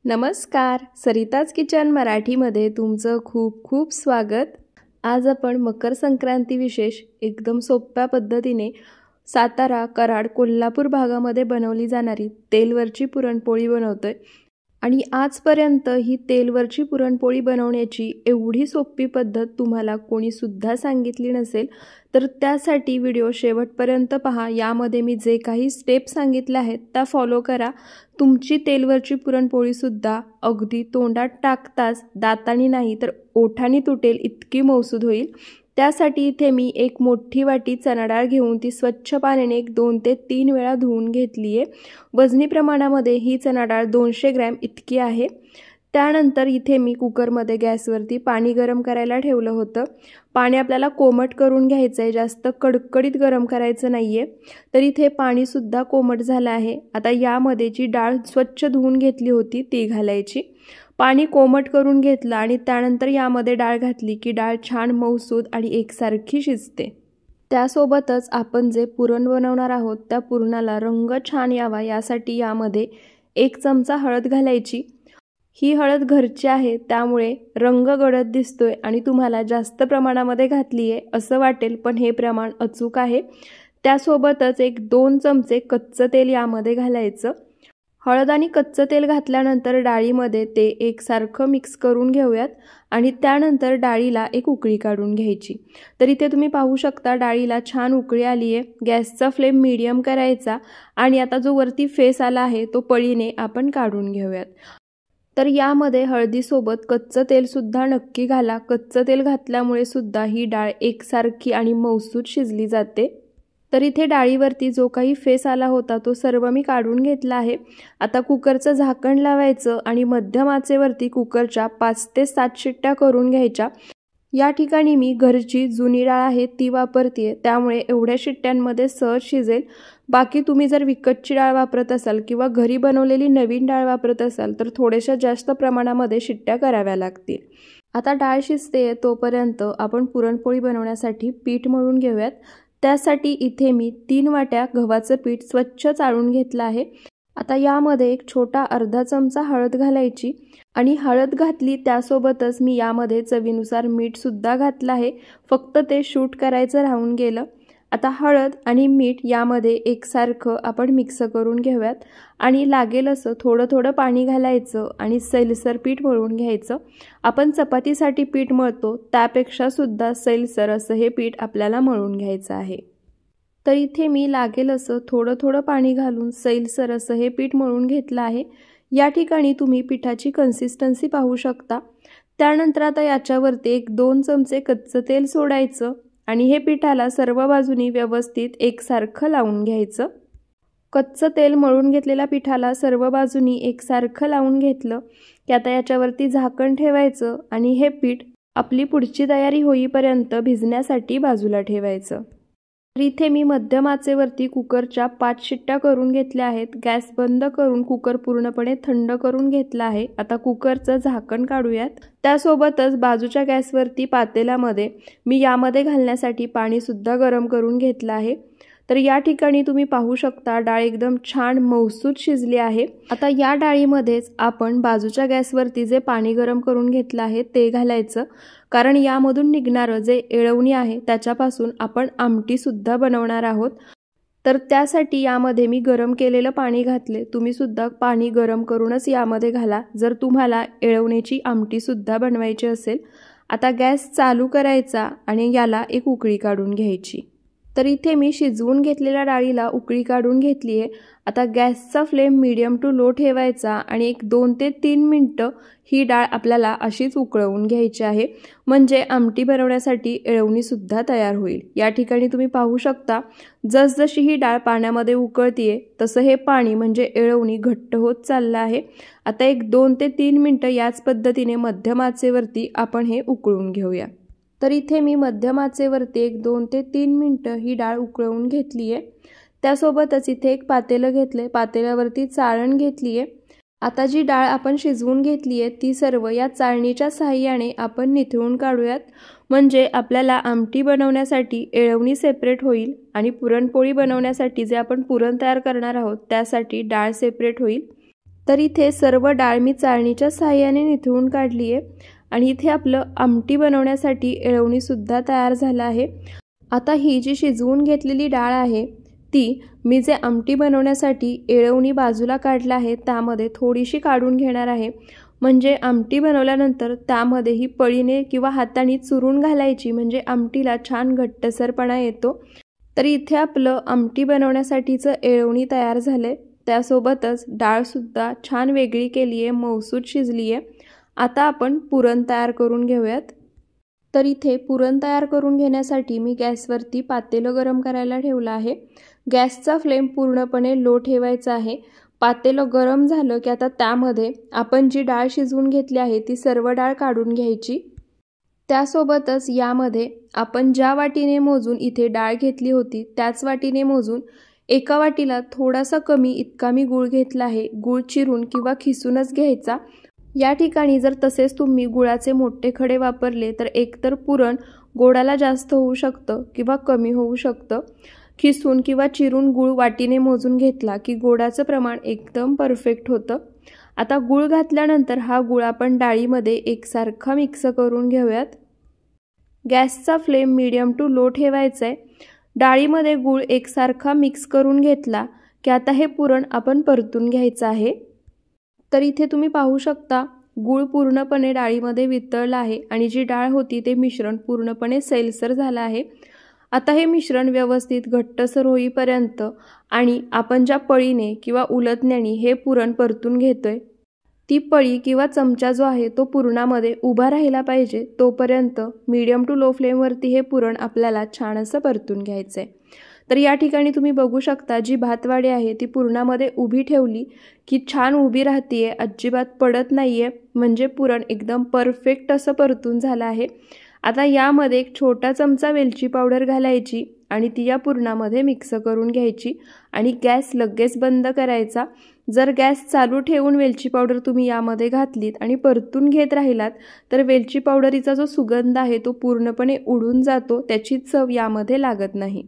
नमस्कार, सरिताज किचन मराठीमध्ये तुमचं खूप खूप स्वागत। आज आपण मकर संक्रांती विशेष एकदम सोप्या पद्धतीने सातारा, कराड, कोल्हापूर भागामध्ये बनवली जाणारी तेलवरची पुरणपोळी बनवतोय। आणि आजपर्यंत ही तेलवरची पुरणपोळी बनवण्याची एवढी सोपी पद्धत तुम्हाला कोणी सुद्धा सांगितली नसेल, तर त्यासाठी व्हिडिओ शेवटपर्यंत पहा। यामध्ये मी जे काही स्टेप सांगितले आहेत त्या फॉलो करा। तुमची तेलवरची पुरणपोळी सुद्धा अगदी तोंडात टाकताच दातांनी नाही तर ओठांनी तुटेल इतकी मौसूद होईल। त्यासाठी इथे मी एक मोठी वाटी चणा डाळ घेऊन ती स्वच्छ पाण्याने 2 ते 3 वेळा धुवून घेतली आहे। वजनी प्रमाणामध्ये ही चणा डाळ 200 ग्रॅम इतकी आहे। त्यानंतर इथे मी कुकरमध्ये गॅसवरती पाणी गरम करायला ठेवलं होतं। पाणी आपल्याला कोमट करून घ्यायचं आहे, जास्त कडकडीत गरम करायचं नाहीये। तर इथे पाणी सुद्धा कोमट झालं आहे। आता यामध्ये जी डाळ स्वच्छ धुवून घेतली होती ती घालायची। पाणी कोमट करून घेतलं आणि त्यानंतर यामध्ये डाळ घातली की डाळ छान मऊसूद आणि एकसारखी शिजते। त्यासोबतच आपण जे पुरण बनवणार आहोत त्या पुरणाला रंग छान यावा यासाठी यामध्ये 1 चमचा हळद घालायची। ही हळद घरची आहे त्यामुळे रंग गडद दिसतोय आणि तुम्हाला जास्त प्रमाणामध्ये घातली आहे असं वाटेल, पण हे प्रमाण अचूक आहे। त्यासोबतच 1-2 चमचे कच्चं तेल यामध्ये घालायचं। हळद आणि कच्चं तेल घातल्यानंतर डाळीमध्ये ते एकसारखं मिक्स करून घेऊयात आणि त्यानंतर डाळीला एक उकळी काढून घ्यायची। तर इथे तुम्ही पाहू शकता डाळीला छान उकळी आली आहे। गॅसचा फ्लेम मीडियम करायचा आणि आता जो वरती फेस आला आहे तो पळीने आपण काढून घेऊयात। तर यामध्ये हळदीसोबत कच्चं तेल सुद्धा नक्की घाला। कच्चं तेल घातल्यामुळे सुद्धा ही डाळ एकसारखी आणि मऊसूद शिजली जाते। तर इथे डाळीवरती जो काही फेस आला होता तो सर्व मी काढून घेतला आहे। आता कुकरचं झाकण लावायचं आणि मध्यम आचेवरती कुकरच्या 5 ते 7 शिट्ट्या करून घ्यायच्या। या ठिकाणी मी घरची जुनी डाळ आहे ती वापरतेय, त्यामुळे एवढ्या शिट्ट्यांमध्ये सहज शिजेल। बाकी तुम्ही जर विकतची डाळ वापरत असाल किंवा घरी बनवलेली नवीन डाळ वापरत असाल तर थोड्याशा जास्त प्रमाणामध्ये शिट्ट्या कराव्या लागतील। आता डाळ शिजते तोपर्यंत आपण पुरणपोळी बनवण्यासाठी पीठ मळून घेऊयात। त्यासाठी इथे मी 3 वाट्या गव्हाचं पीठ स्वच्छ चाळून घेतलं आहे। आता यामध्ये एक छोटा अर्धा चमचा हळद घालायची आणि हळद घातली त्यासोबतच मी यामध्ये चवीनुसार मीठ सुद्धा घातलं आहे, फक्त ते शूट करायचं राहून गेलं। आता हळद आणि मीठ यामध्ये एकसारखं आपण मिक्स करून घेऊयात आणि लागेल असं थोडं थोडं पाणी घालायचं आणि सैलसर पीठ मळून घ्यायचं। आपण चपातीसाठी पीठ मळतो त्यापेक्षा सुद्धा सैलसर असं हे पीठ आपल्याला मळून घ्यायचं आहे। तर इथे मी लागेल असं थोडं थोडं पाणी घालून सैलसर असं हे पीठ मळून घेतलं आहे। या ठिकाणी तुम्ही पिठाची कन्सिस्टन्सी पाहू शकता। त्यानंतर आता याच्यावरती 1-2 चमचे कच्चं तेल सोडायचं आणि हे पिठाला सर्व बाजूनी व्यवस्थित एकसारखं लावून घ्यायचं। कच्चं तेल मळून घेतलेल्या पिठाला सर्व बाजूनी एकसारखं लावून घेतलं की आता याच्यावरती झाकण ठेवायचं आणि हे पीठ आपली पुढची तयारी होईपर्यंत भिजण्यासाठी बाजूला ठेवायचं। तर इथे मी मध्यम आचेवरती कुकरच्या 5 शिट्ट्या करून घेतल्या आहेत। गॅस बंद करून कुकर पूर्णपणे थंड करून घेतला आहे। आता कुकरचं झाकण काढूयात। त्यासोबतच बाजूच्या गॅसवरती पातेल्यामध्ये मी यामध्ये घालण्यासाठी पाणी सुद्धा गरम करून घेतलं आहे। तर या ठिकाणी तुम्ही पाहू शकता डाळ एकदम छान मऊसूद शिजली आहे। आता या डाळीमध्येच आपण बाजूच्या गॅसवरती जे पाणी गरम करून घेतलं आहे ते घालायचं, कारण यामधून निघणारं जे एळवणी आहे त्याच्यापासून आपण आमटी सुद्धा बनवणार आहोत। तर त्यासाठी यामध्ये मी गरम केलेलं पाणी घातले। तुम्ही सुद्धा पाणी गरम करूनच यामध्ये घाला जर तुम्हाला एळवणीची आमटी सुद्धा बनवायची असेल। आता गॅस चालू करायचा आणि याला एक उकळी काढून घ्यायची। तर इथे मी शिजवून घेतलेल्या डाळीला उकळी काढून घेतली आहे। आता गॅसचा फ्लेम मीडियम टू लो ठेवायचा आणि 2 ते 3 मिनिटं ही डाळ आपल्याला अशीच उकळवून घ्यायची आहे, म्हणजे आमटी बनवण्यासाठी एळवणी सुद्धा तयार होईल। या ठिकाणी तुम्ही पाहू शकता जसजशी ही डाळ पाण्यामध्ये उकळतीये तसं हे पाणी म्हणजे एळवणी घट्ट होत चाललं आहे। आता 2 ते 3 मिनिटं याच पद्धतीने मध्यम आचेवरती आपण हे उकळून घेऊया। तर इथे मी मध्यम आचेवरती 1-2 ते 3 मिनिटं ही डाळ उकळवून घेतली आहे। त्यासोबतच इथे एक पातेलं घेतले, पातेल्यावरती चाळण घेतली आहे। आता जी डाळ आपण शिजवून घेतली आहे ती सर्व या चाळणीच्या साहाय्याने आपण निथळून काढूयात, म्हणजे आपल्याला आमटी बनवण्यासाठी एळवणी सेपरेट होईल आणि पुरणपोळी बनवण्यासाठी जे आपण पुरण तयार करणार आहोत त्यासाठी डाळ सेपरेट होईल। तर इथे सर्व डाळ मी चाळणीच्या साहाय्याने निथळून काढली आहे आणि इथे आपलं आमटी बनवण्यासाठी येळवणीसुद्धा तयार झालं आहे। आता ही जी शिजवून घेतलेली डाळ आहे ती मी जे आमटी बनवण्यासाठी येळवणी बाजूला काढला आहे त्यामध्ये थोडीशी काढून घेणार आहे, म्हणजे आमटी बनवल्यानंतर त्यामध्ये ही पळीने किंवा हाताने चुरून घालायची, म्हणजे आमटीला छान घट्टसरपणा येतो। तर इथे आपलं आमटी बनवण्यासाठीचं येळवणी तयार झाले, त्यासोबतच डाळसुद्धा छान वेगळी केली आहे, मऊसूत शिजली आहे। आता आपण पुरण तयार करून घेऊयात। तर इथे पुरण तयार करून घेण्यासाठी मी गॅसवरती पातेलं गरम करायला ठेवलं आहे। गॅसचा फ्लेम पूर्णपणे लो ठेवायचा आहे। पातेलं गरम झालं की आता त्यामध्ये आपण जी डाळ शिजवून घेतली आहे ती सर्व डाळ काढून घ्यायची। त्यासोबतच यामध्ये आपण ज्या वाटीने मोजून इथे डाळ घेतली होती त्याच वाटीने मोजून एका वाटीला थोडासा कमी इतका मी गूळ घेतला आहे। गूळ चिरून किंवा खिसूनच घ्यायचा। या ठिकाणी जर तसेच तुम्ही गुळाचे मोठे खडे वापरले तर एकतर पुरण गोडाला जास्त होऊ शकतं किंवा कमी होऊ शकतं। खिसून किंवा चिरून गूळ वाटीने मोजून घेतला की गोडाचं प्रमाण एकदम परफेक्ट होतं। आता गूळ घातल्यानंतर हा गूळ आपण डाळीमध्ये एकसारखा मिक्स करून घेऊयात। गॅसचा फ्लेम मीडियम टू लो ठेवायचा आहे। डाळीमध्ये गूळ एकसारखा मिक्स करून घेतला की आता हे पुरण आपण परतून घ्यायचं आहे। तर इथे तुम्ही पाहू शकता गूळ पूर्णपणे डाळीमध्ये वितळला आहे आणि जी डाळ होती ते मिश्रण पूर्णपणे सैलसर झालं आहे। आता हे मिश्रण व्यवस्थित घट्टसर होईपर्यंत आणि आपण ज्या पळीने किंवा उलटण्याने हे पुरण परतून घेतोय ती पळी किंवा चमचा जो आहे तो पुरणामध्ये उभा राहिला पाहिजे, तोपर्यंत मीडियम टू लो फ्लेमवरती हे पुरण आपल्याला छान असं परतून घ्यायचं आहे। तर या ठिकाणी तुम्ही बघू शकता जी भातवाडी आहे ती पुरणामध्ये उभी ठेवली की छान उभी राहतीये, अजिबात पडत नाहीये, म्हणजे पुरण एकदम परफेक्ट असं परतून झालं आहे। आता यामध्ये एक छोटा चमचा वेलची पावडर घालायची आणि ती या पुरणामध्ये मिक्स करून घ्यायची आणि गॅस लगेच बंद करायचा। जर गॅस चालू ठेवून वेलची पावडर तुम्ही यामध्ये घातलीत आणि परतून घेत राहिलात तर वेलची पावडरीचा जो सुगंध आहे तो पूर्णपणे उडून जातो, त्याची चव यामध्ये लागत नाही।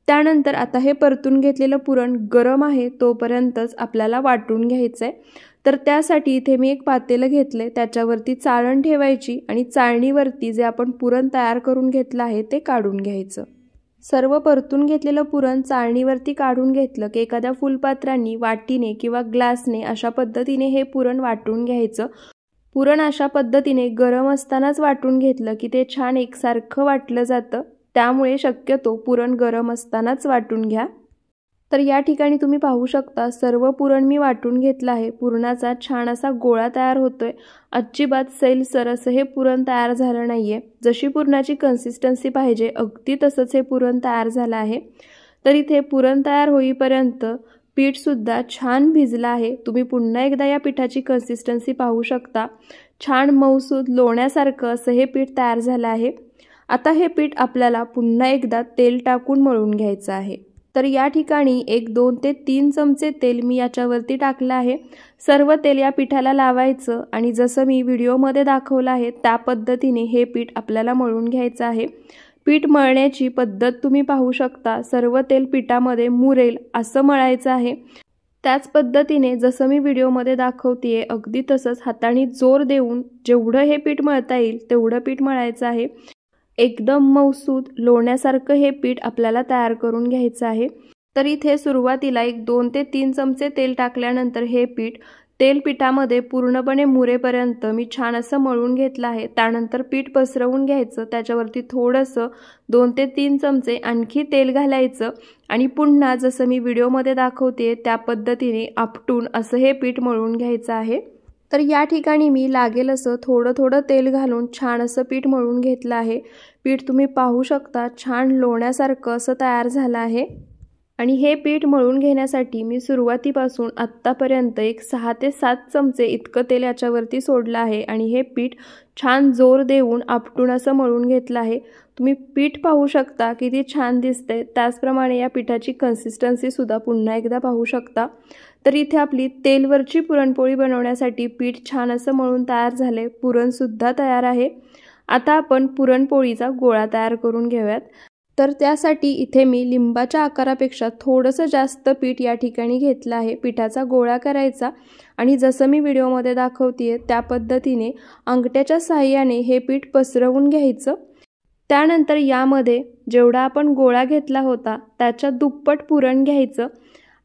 त्यानंतर आता हे परतून घेतलेलं पुरण गरम आहे तोपर्यंतच आपल्याला वाटून घ्यायचं आहे। तर त्यासाठी इथे मी एक पातेलं घेतले, त्याच्यावरती चाळण ठेवायची आणि चाळणीवरती जे आपण पुरण तयार करून घेतलं आहे ते काढून घ्यायचं। सर्व परतून घेतलेलं पुरण चाळणीवरती काढून घेतलं की एखाद्या फुलपात्रांनी वाटीने किंवा ग्लासने अशा पद्धतीने हे पुरण वाटून घ्यायचं। पुरण अशा पद्धतीने गरम असतानाच वाटून घेतलं की ते छान एकसारखं वाटलं जातं, त्यामुळे शक्यतो पुरण गरम असतानाच वाटून घ्या। तर या ठिकाणी तुम्ही पाहू शकता सर्व पुरण मी वाटून घेतलं आहे। पुरणाचा छान असा गोळा तयार होतोय, अजिबात सैलसर असं हे पुरण तयार झालं नाहीये। जशी पुरणाची कन्सिस्टन्सी पाहिजे अगदी तसंच हे पुरण तयार झालं आहे। तर इथे पुरण तयार होईपर्यंत पीठ सुद्धा छान भिजलं आहे। तुम्ही पुन्हा एकदा या पिठाची कन्सिस्टन्सी पाहू शकता, छान मऊसूद लोण्यासारखं असं हे पीठ तयार झालं आहे। आता हे पीठ आपल्याला पुन्हा एकदा तेल टाकून मळून घ्यायचं आहे। तर या ठिकाणी 1-2 ते 3 चमचे तेल मी याच्यावरती टाकलं आहे। सर्व तेल या पिठाला लावायचं आणि जसं मी व्हिडिओमध्ये दाखवलं आहे त्या पद्धतीने हे पीठ आपल्याला मळून घ्यायचं आहे। पीठ मळण्याची पद्धत तुम्ही पाहू शकता, सर्व तेल पिठामध्ये मुरेल असं मळायचं आहे। त्याच पद्धतीने जसं मी व्हिडिओमध्ये दाखवतेय अगदी तसंच हाताने जोर देऊन जेवढं हे पीठ मळता येईल तेवढं पीठ मळायचं आहे। एकदम मऊसूद लोण्यासारखं हे पीठ आपल्याला तयार करून घ्यायचं आहे। तर इथे सुरुवातीला 1-2 ते 3 चमचे तेल टाकल्यानंतर हे पीठ तेल पिठामध्ये पूर्णपणे मुरेपर्यंत मी छान असं मळून घेतलं आहे। त्यानंतर पीठ पसरवून घ्यायचं, त्याच्यावरती थोडंसं 2 ते 3 चमचे आणखी तेल घालायचं आणि पुन्हा जसं मी व्हिडिओमध्ये दाखवते त्या पद्धतीने आपटून असं हे पीठ मळून घ्यायचं आहे। तर या ठिकाणी मी लागेल असं थोडं थोडं तेल घालून छान असं पीठ मळून घेतलं आहे। पीठ तुम्ही पाहू शकता छान लोण्यासारखं असं तयार झालं आहे। आणि हे पीठ मळून घेण्यासाठी मी सुरुवातीपासून आत्तापर्यंत एक 6 ते 7 चमचे इतकं तेल याच्यावरती सोडलं आहे आणि हे पीठ छान जोर देऊन आपटून असं मळून घेतलं आहे। तुम्ही पीठ पाहू शकता किती छान दिसते, त्याचप्रमाणे या पिठाची कन्सिस्टन्सी सुद्धा पुन्हा एकदा पाहू शकता। तर इथे आपली तेलवरची पुरणपोळी बनवण्यासाठी पीठ छान असं मळून तयार झाले, पुरण सुद्धा तयार आहे। आता आपण पुरणपोळीचा गोळा तयार करून घेऊयात। तर त्यासाठी इथे मी लिंबाच्या आकारापेक्षा थोडंसं जास्त पीठ या ठिकाणी घेतलं आहे। पिठाचा गोळा करायचा आणि जसं मी व्हिडिओमध्ये दाखवतेय त्या पद्धतीने अंगठ्याच्या साहाय्याने हे पीठ पसरवून घ्यायचं। त्यानंतर यामध्ये जेवढा आपण गोळा घेतला होता त्याच्या दुप्पट पुरण घ्यायचं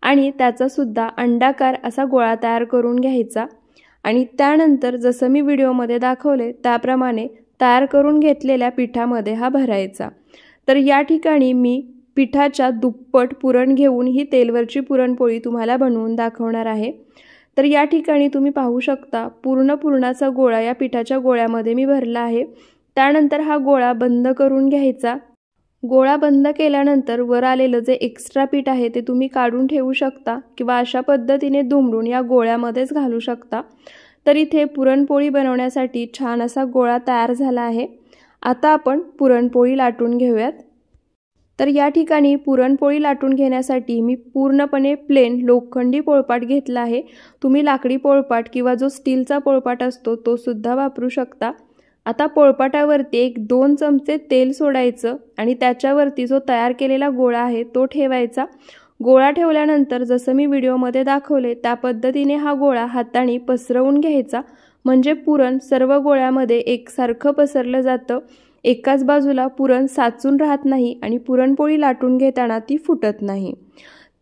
आणि त्याचा सुद्धा अंडाकार असा गोळा तयार करून घ्यायचा आणि त्यानंतर जसं मी व्हिडिओमध्ये दाखवले त्याप्रमाणे तयार करून घेतलेल्या पिठामध्ये हा भरायचा। तर या ठिकाणी मी पिठाच्या दुप्पट पुरण घेऊन ही तेलवरची पुरणपोळी तुम्हाला बनवून दाखवणार आहे। तर या ठिकाणी तुम्ही पाहू शकता पूर्ण पुरणाचा गोळा या पिठाच्या गोळ्यामध्ये मी भरला आहे। त्यानंतर हा गोळा बंद करून घ्यायचा। गोळा बंद केल्यानंतर वर आलेलं जे एक्स्ट्रा पीठ आहे ते तुम्ही काढून ठेवू शकता किंवा अशा पद्धतीने दुमडून या गोळ्यामध्येच घालू शकता। तर इथे पुरणपोळी बनवण्यासाठी छान असा गोळा तयार झाला आहे। आता आपण पुरणपोळी लाटून घेऊयात। तर या ठिकाणी पुरणपोळी लाटून घेण्यासाठी मी पूर्णपणे प्लेन लोखंडी पोळपाट घेतला आहे। तुम्ही लाकडी पोळपाट किंवा जो स्टीलचा पोळपाट असतो तो सुद्धा वापरू शकता। आता पोळपाटावरती 1-2 चमचे तेल सोडायचं आणि त्याच्यावरती जो तयार केलेला गोळा आहे तो ठेवायचा। गोळा ठेवल्यानंतर जसं मी व्हिडिओमध्ये दाखवले त्या पद्धतीने हा गोळा हाताने पसरवून घ्यायचा, म्हणजे पुरण सर्व गोळ्यामध्ये एकसारखं पसरलं जातं। एकाच बाजूला पुरण साचून राहत नाही आणि पुरणपोळी लाटून घेताना ती फुटत नाही।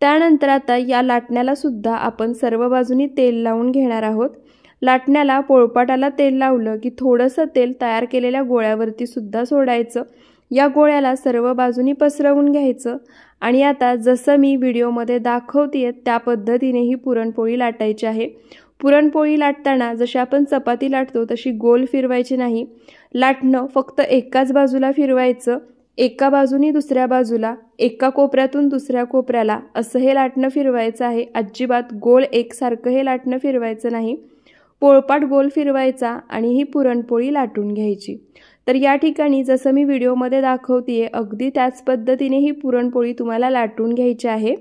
त्यानंतर आता या लाटण्याला सुद्धा आपण सर्व बाजूनी तेल लावून घेणार आहोत। लाटण्याला पोळपाटाला तेल लावलं की थोडंसं तेल तयार केलेल्या गोळ्यावरती सुद्धा सोडायचं। या गोळ्याला सर्व बाजूनी पसरवून घ्यायचं आणि आता जसं मी व्हिडिओमध्ये दाखवतेय त्या पद्धतीने ही पुरणपोळी लाटायची आहे। पुरणपोळी लाटताना जशी आपण चपाती लाटतो तशी गोल फिरवायची नाही। लाटणं फक्त एकाच बाजूला फिरवायचं, एका बाजूनी दुसऱ्या बाजूला, एका कोपऱ्यातून दुसऱ्या कोपऱ्याला असं हे लाटणं फिरवायचं आहे। अजिबात गोल एकसारखं हे लाटणं फिरवायचं नाही। पोळपाट गोल फिरवायचा आणि ही पुरणपोळी लाटून घ्यायची। तर या ठिकाणी जसं मी व्हिडिओमध्ये दाखवतेय अगदी त्याच पद्धतीने ही पुरणपोळी तुम्हाला लाटून घ्यायची आहे।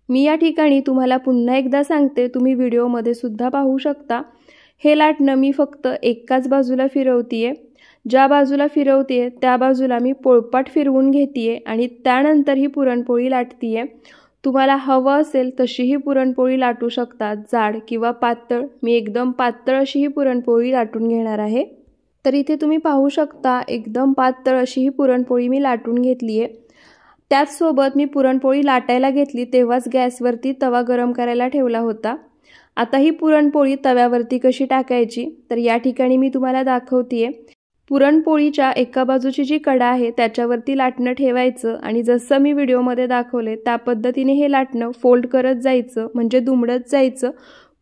मी या ठिकाणी तुम्हाला पुन्हा एकदा सांगते, तुम्ही व्हिडिओमध्ये सुद्धा पाहू शकता। हे लाटणं मी फक्त एकाच बाजूला फिरवतेय। ज्या बाजूला फिरवतेय त्या बाजूला मी पोळपाट फिरवून घेतेय आणि त्यानंतर ही पुरणपोळी लाटतेय। तुम्हाला हवं असेल तशी ही पुरणपोळी लाटू शकता, जाड किंवा पातळ। मी एकदम पातळ अशी ही पुरणपोळी लाटून घेणार आहे। तर इथे तुम्ही पाहू शकता एकदम पातळ अशी ही पुरणपोळी मी लाटून घेतली आहे। त्याचसोबत मी पुरणपोळी लाटायला घेतली तेव्हाच गॅसवरती तवा गरम करायला ठेवला होता। आता ही पुरणपोळी तव्यावरती कशी टाकायची तर या ठिकाणी मी तुम्हाला दाखवतेय। पुरणपोळीच्या एका बाजूची जी कडा आहे त्याच्यावरती लाटणं ठेवायचं आणि जसं मी व्हिडिओमध्ये दाखवले त्या पद्धतीने हे लाटणं फोल्ड करत जायचं, म्हणजे दुमडत जायचं।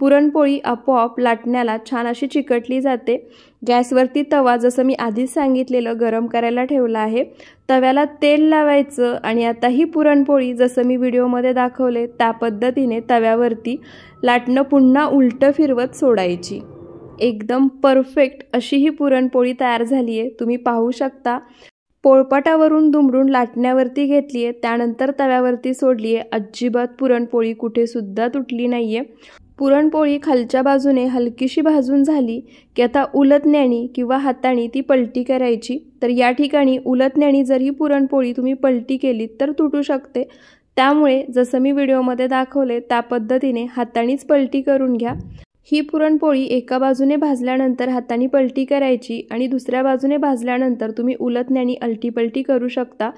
पुरणपोळी आपोआप लाटण्याला छान अशी चिकटली जाते। गॅसवरती तवा जसं मी आधीच सांगितलेलं गरम करायला ठेवला आहे। तव्याला तेल लावायचं आणि आता ही पुरणपोळी जसं मी व्हिडिओमध्ये दाखवले त्या पद्धतीने तव्यावरती लाटणं पुन्हा उलटं फिरवत सोडायची। एकदम परफेक्ट अशी ही पुरणपोळी तयार झाली आहे। तुम्ही पाहू शकता पोळपाटावरून दुमडून लाटण्यावरती घेतली आहे, त्यानंतर तव्यावरती सोडली आहे। अजिबात पुरणपोळी कुठे सुद्धा तुटली नाहीये। पुरणपोळी खालच्या बाजूने हलकीशी भाजून झाली की आता उलटण्याने किंवा हाताने ती पलटी करायची। तर या ठिकाणी उलटण्याने जर ही पुरणपोळी तुम्ही पलटी केली तर तुटू शकते, त्यामुळे जसं मी व्हिडिओमध्ये दाखवले त्या पद्धतीने हातानेच पलटी करून घ्या। ही पुरणपोळी एका बाजूने भाजल्यानंतर हाताने पलटी करायची आणि दुसऱ्या बाजूने भाजल्यानंतर तुम्ही उलटण्याने अलटी-पलटी करू शकता।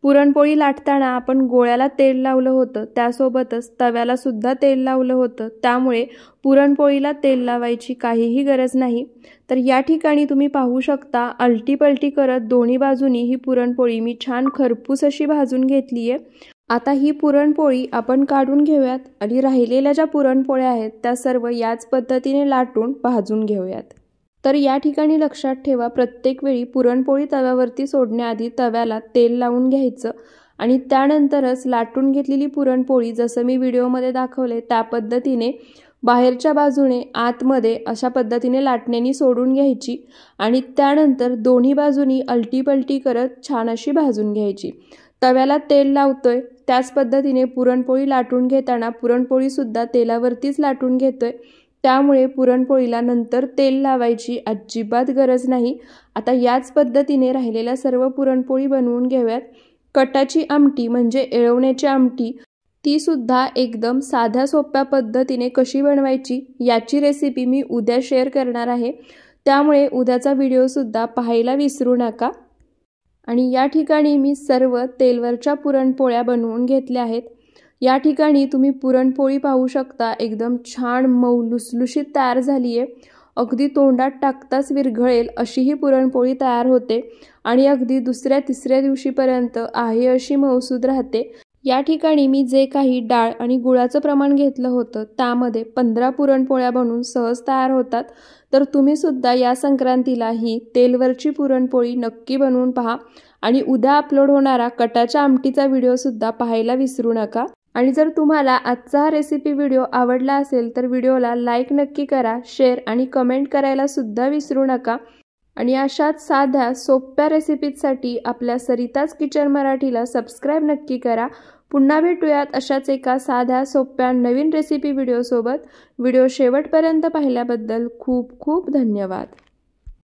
पुरणपोळी लाटताना आपण गोळ्याला तेल लावलं होतं, त्यासोबतच तव्याला सुद्धा तेल लावलं होतं, त्यामुळे पुरणपोळीला तेल लावायची काहीही गरज नाही। तर या ठिकाणी तुम्ही पाहू शकता अलटी-पलटी करत दोन्ही बाजूनी ही पुरणपोळी मी छान खरपूस अशी भाजून घेतली आहे। आता ही पुरणपोळी आपण काढून घेऊयात आणि राहिलेल्या ज्या पुरणपोळ्या आहेत त्या सर्व याच पद्धतीने लाटून भाजून घेऊयात। तर या ठिकाणी लक्षात ठेवा, प्रत्येक वेळी पुरणपोळी तव्यावरती सोडण्याआधी तव्याला तेल लावून घ्यायचं आणि त्यानंतरच लाटून घेतलेली पुरणपोळी जसं मी व्हिडिओमध्ये दाखवले त्या पद्धतीने बाहेरच्या बाजूने आतमध्ये अशा पद्धतीने लाटण्याने सोडून घ्यायची आणि त्यानंतर दोन्ही बाजूनी अलटी-पलटी करत छान अशी भाजून घ्यायची। तव्याला तेल लावतोय त्याच पद्धतीने पुरणपोळी लाटून घेताना पुरणपोळी सुद्धा तेलावरतीच लाटून घेतोय, त्यामुळे पुरणपोळीला नंतर तेल लावायची अजिबात गरज नाही। आता याच पद्धतीने राहिलेल्या सर्व पुरणपोळी बनवून घेऊयात। कटाची आमटी म्हणजे येळवण्याची आमटी, ती सुद्धा एकदम साध्या सोप्या पद्धतीने कशी बनवायची याची रेसिपी मी उद्या शेअर करणार आहे। त्यामुळे उद्याचा व्हिडिओसुद्धा पाहायला विसरू नका। आणि या ठिकाणी मी सर्व तेलवरच्या पुरणपोळ्या बनवून घेतल्या आहेत। या ठिकाणी तुम्ही पुरणपोळी पाहू शकता, एकदम छान मऊ लुसलुशीत तयार झाली आहे। अगदी तोंडात टाकताच विरघळेल अशी ही पुरणपोळी तयार होते आणि अगदी दुसऱ्या तिसऱ्या दिवशीपर्यंत आहे अशी मऊसूद राहते। या ठिकाणी मी जे काही डाळ आणि गुळाचं प्रमाण घेतलं होतं त्यामध्ये 15 पुरणपोळ्या बनवून सहज तयार होतात। तर तुम्ही सुद्धा या संक्रांतीला ही तेलवरची पुरणपोळी नक्की बनवून पहा आणि उद्या अपलोड होणारा कटाच्या आमटीचा व्हिडिओसुद्धा पाहायला विसरू नका। आणि जर तुम्हाला आजचा हा रेसिपी व्हिडिओ आवडला असेल तर व्हिडिओला लाईक नक्की करा, शेअर आणि कमेंट करायला सुद्धा विसरू नका। आणि अशाच साध्या सोप्या रेसिपीजसाठी आपल्या सरिताज किचन मराठीला सबस्क्राईब नक्की करा। पुन्हा भेटूयात अशाच एका साध्या सोप्या नवीन रेसिपी व्हिडिओसोबत। व्हिडिओ शेवटपर्यंत पाहिल्याबद्दल खूप खूप धन्यवाद।